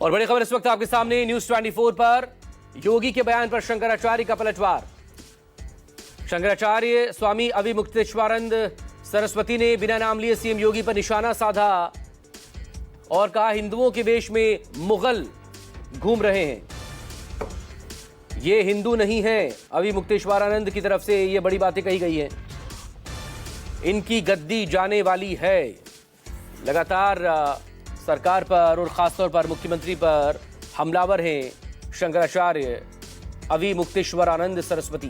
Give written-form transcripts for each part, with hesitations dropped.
और बड़ी खबर इस वक्त आपके सामने न्यूज 24 पर। योगी के बयान पर शंकराचार्य का पलटवार। शंकराचार्य स्वामी अविमुक्तेश्वरानंद सरस्वती ने बिना नाम लिए सीएम योगी पर निशाना साधा और कहा हिंदुओं के वेश में मुगल घूम रहे हैं, ये हिंदू नहीं है। अविमुक्तेश्वरानंद की तरफ से ये बड़ी बातें कही गई हैं। इनकी गद्दी जाने वाली है। लगातार सरकार पर और खासतौर पर मुख्यमंत्री पर हमलावर हैं शंकराचार्य अविमुक्तेश्वरानंद सरस्वती।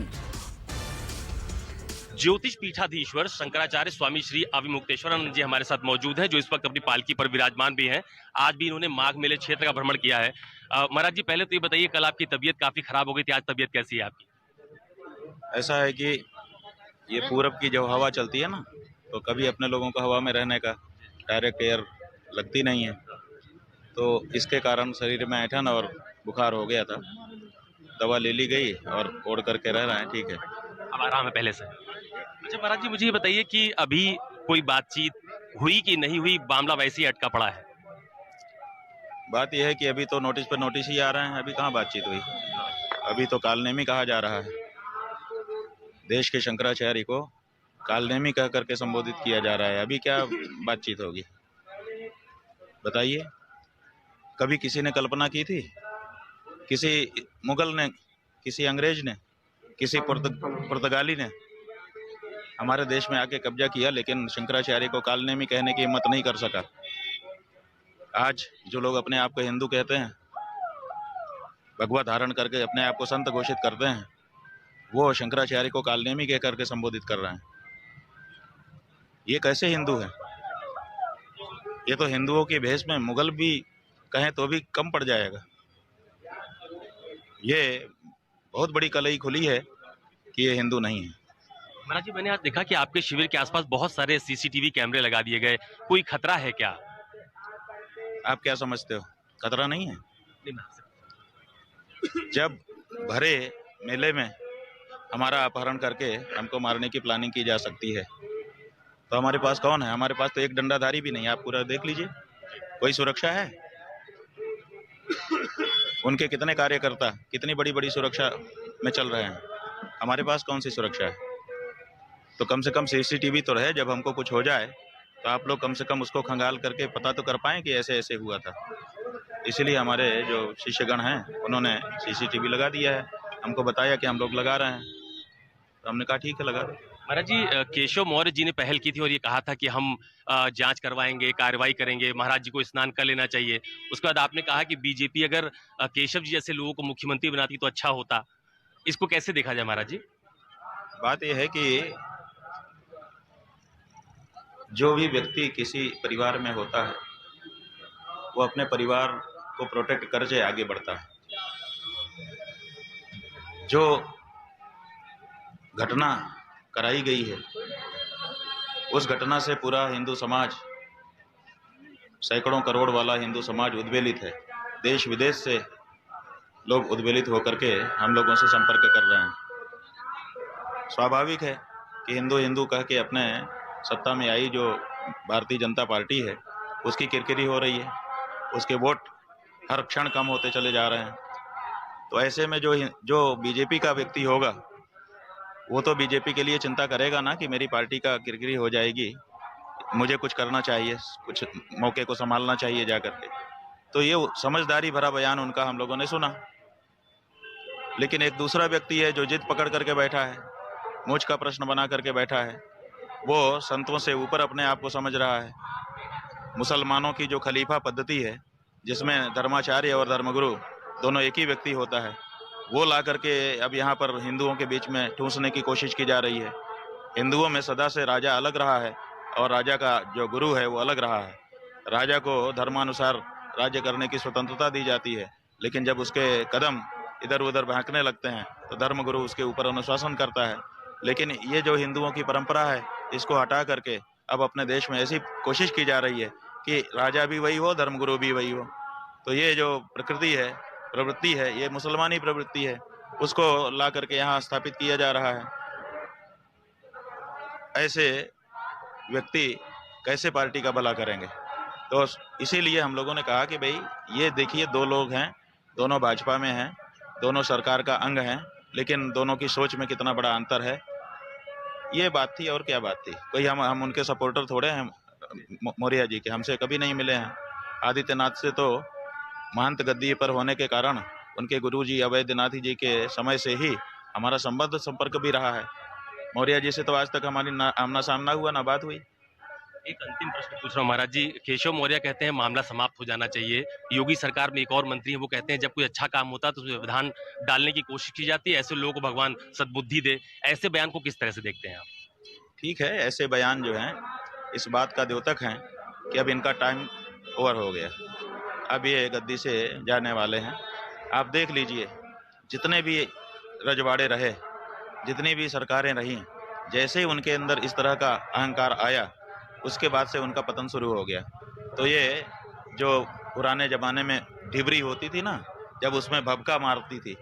ज्योतिष पीठाधीश्वर शंकराचार्य स्वामी श्री अविमुक्तेश्वरानंद जी हमारे साथ मौजूद हैं, जो इस वक्त अपनी पालकी पर विराजमान भी हैं। आज भी इन्होंने माघ मेले क्षेत्र का भ्रमण किया है। महाराज जी, पहले तो ये बताइए, कल आपकी तबीयत काफी खराब हो गई थी, आज तबीयत कैसी है आपकी? ऐसा है कि ये पूरब की जो हवा चलती है ना, तो कभी अपने लोगों को हवा में रहने का डायरेक्ट एयर लगती नहीं है, तो इसके कारण शरीर में ऐंठन और बुखार हो गया था। दवा ले ली गई और ओढ़ करके रह रहे हैं, ठीक है, अब आराम है पहले से। अच्छा महाराज जी, मुझे ये बताइए कि अभी कोई बातचीत हुई कि नहीं हुई, मामला वैसे ही अटका पड़ा है? बात यह है कि अभी तो नोटिस पर नोटिस ही आ रहे हैं, अभी कहाँ बातचीत हुई। अभी तो कालनेमी कहा जा रहा है। देश के शंकराचार्य को कालनेमी कह करके संबोधित किया जा रहा है। अभी क्या बातचीत होगी बताइए? कभी किसी ने कल्पना की थी? किसी मुगल ने, किसी अंग्रेज ने, किसी पुर्तगाली ने हमारे देश में आके कब्जा किया, लेकिन शंकराचार्य को कालनेमी कहने की हिम्मत नहीं कर सका। आज जो लोग अपने आप को हिंदू कहते हैं, भगवा धारण करके अपने आप को संत घोषित करते हैं, वो शंकराचार्य को कालनेमी कह करके संबोधित कर रहे हैं। ये कैसे हिंदू है? ये तो हिंदुओं के भेष में मुगल भी कहें तो भी कम पड़ जाएगा। ये बहुत बड़ी कलई खुली है कि ये हिंदू नहीं है। महाराज जी, मैंने आज देखा कि आपके शिविर के आसपास बहुत सारे सीसीटीवी कैमरे लगा दिए गए, कोई खतरा है क्या? आप क्या समझते हो, खतरा नहीं है? जब भरे मेले में हमारा अपहरण करके हमको मारने की प्लानिंग की जा सकती है, तो हमारे पास कौन है? हमारे पास तो एक डंडाधारी भी नहीं। आप पूरा देख लीजिए, कोई सुरक्षा है? उनके कितने कार्यकर्ता कितनी बड़ी बड़ी सुरक्षा में चल रहे हैं, हमारे पास कौन सी सुरक्षा है? तो कम से कम सीसीटीवी तो रहे, जब हमको कुछ हो जाए तो आप लोग कम से कम उसको खंगाल करके पता तो कर पाएं कि ऐसे ऐसे हुआ था। इसीलिए हमारे जो शिष्यगण हैं उन्होंने सीसीटीवी लगा दिया है, हमको बताया कि हम लोग लगा रहे हैं, तो हमने कहा ठीक है लगा दो। महाराज जी, केशव मौर्य जी ने पहल की थी और ये कहा था कि हम जांच करवाएंगे, कार्रवाई करेंगे, महाराज जी को स्नान कर लेना चाहिए। उसके बाद आपने कहा कि बीजेपी अगर केशव जी जैसे लोगों को मुख्यमंत्री बनाती तो अच्छा होता। इसको कैसे देखा जाए महाराज जी? बात यह है कि जो भी व्यक्ति किसी परिवार में होता है, वो अपने परिवार को प्रोटेक्ट करके आगे बढ़ता है। जो घटना कराई गई है, उस घटना से पूरा हिंदू समाज, सैकड़ों करोड़ वाला हिंदू समाज उद्वेलित है। देश विदेश से लोग उद्वेलित होकर के हम लोगों से संपर्क कर रहे हैं। स्वाभाविक है कि हिंदू हिंदू कह के अपने सत्ता में आई जो भारतीय जनता पार्टी है, उसकी किरकिरी हो रही है, उसके वोट हर क्षण कम होते चले जा रहे हैं। तो ऐसे में जो बीजेपी का व्यक्ति होगा, वो तो बीजेपी के लिए चिंता करेगा ना कि मेरी पार्टी का किरकिरी हो जाएगी, मुझे कुछ करना चाहिए, कुछ मौके को संभालना चाहिए जा करके। तो ये समझदारी भरा बयान उनका हम लोगों ने सुना। लेकिन एक दूसरा व्यक्ति है जो जिद पकड़ करके बैठा है, मुझ का प्रश्न बना करके बैठा है, वो संतों से ऊपर अपने आप को समझ रहा है। मुसलमानों की जो खलीफा पद्धति है, जिसमें धर्माचार्य और धर्मगुरु दोनों एक ही व्यक्ति होता है, वो ला करके अब यहाँ पर हिंदुओं के बीच में ठूंसने की कोशिश की जा रही है। हिंदुओं में सदा से राजा अलग रहा है और राजा का जो गुरु है वो अलग रहा है। राजा को धर्मानुसार राज्य करने की स्वतंत्रता दी जाती है, लेकिन जब उसके कदम इधर उधर बहकने लगते हैं तो धर्मगुरु उसके ऊपर अनुशासन करता है। लेकिन ये जो हिंदुओं की परंपरा है, इसको हटा करके अब अपने देश में ऐसी कोशिश की जा रही है कि राजा भी वही हो, धर्मगुरु भी वही हो। तो ये जो प्रकृति है, प्रवृत्ति है, ये मुसलमानी प्रवृत्ति है, उसको ला करके यहाँ स्थापित किया जा रहा है। ऐसे व्यक्ति कैसे पार्टी का भला करेंगे? तो इसीलिए हम लोगों ने कहा कि भाई ये देखिए, दो लोग हैं, दोनों भाजपा में हैं, दोनों सरकार का अंग हैं, लेकिन दोनों की सोच में कितना बड़ा अंतर है, ये बात थी। और क्या बात थी? कोई हम उनके सपोर्टर थोड़े हैं मौर्य जी के, हमसे कभी नहीं मिले हैं। आदित्यनाथ से तो महंत गद्दी पर होने के कारण उनके गुरुजी अवैधनाथ जी के समय से ही हमारा संपर्क भी रहा है। मौर्य जी से तो आज तक हमारी ना आमना सामना हुआ, ना बात हुई। एक अंतिम प्रश्न पूछ रहा हूँ महाराज जी, केशव मौर्य कहते हैं मामला समाप्त हो जाना चाहिए। योगी सरकार में एक और मंत्री है, वो कहते हैं जब कोई अच्छा काम होता है तो उसमें व्यवधान डालने की कोशिश की जाती है, ऐसे लोगों को भगवान सद्बुद्धि दे। ऐसे बयान को किस तरह से देखते हैं आप? ठीक है, ऐसे बयान जो हैं इस बात का द्योतक हैं कि अब इनका टाइम ओवर हो गया, अब ये गद्दी से जाने वाले हैं। आप देख लीजिए, जितने भी रजवाड़े रहे, जितनी भी सरकारें रही, जैसे ही उनके अंदर इस तरह का अहंकार आया, उसके बाद से उनका पतन शुरू हो गया। तो ये जो पुराने जमाने में ढिबरी होती थी ना, जब उसमें भभका मारती थी,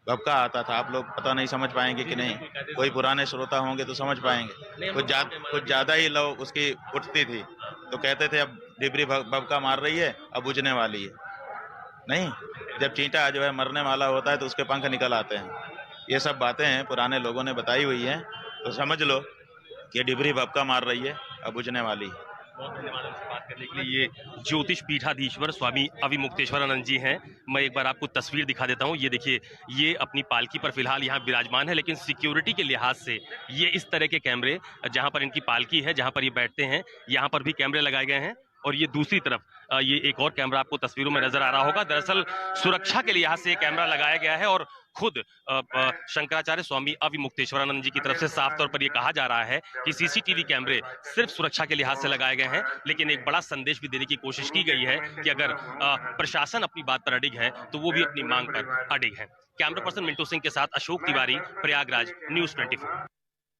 भभका आता था, आप लोग पता नहीं समझ पाएंगे कि नहीं, कोई पुराने श्रोता होंगे तो समझ पाएंगे। कुछ ज्यादा ही लव उसकी उठती थी, तो कहते थे अब ढिबरी भभका मार रही है, अब बुझने वाली है। नहीं, जब चींटा जो है मरने वाला होता है तो उसके पंख निकल आते हैं। ये सब बातें पुराने लोगों ने बताई हुई हैं, तो समझ लो कि डिबरी भपका मार रही है, अब बुझने वाली है। बहुत धन्यवाद हमसे बात करने के लिए। ये ज्योतिष पीठाधीश्वर स्वामी अविमुक्तेश्वरानंद जी हैं। मैं एक बार आपको तस्वीर दिखा देता हूँ। ये देखिए, ये अपनी पालकी पर फिलहाल यहाँ विराजमान है, लेकिन सिक्योरिटी के लिहाज से ये इस तरह के कैमरे, जहाँ पर इनकी पालकी है, जहाँ पर ये बैठते हैं, यहाँ पर भी कैमरे लगाए गए हैं। और ये दूसरी तरफ ये एक और कैमरा आपको तस्वीरों में नजर आ रहा होगा। दरअसल सुरक्षा के लिहाज से ये कैमरा लगाया गया है और खुद शंकराचार्य स्वामी अविमुक्तेश्वरानंद जी की तरफ से साफ तौर पर यह कहा जा रहा है कि सीसीटीवी कैमरे सिर्फ सुरक्षा के लिहाज से लगाए गए हैं, लेकिन एक बड़ा संदेश भी देने की कोशिश की गई है कि अगर प्रशासन अपनी बात पर अडिग है तो वो भी अपनी मांग पर अडिग है। कैमरा पर्सन मिंटू सिंह के साथ अशोक तिवारी, प्रयागराज, न्यूज़ 24।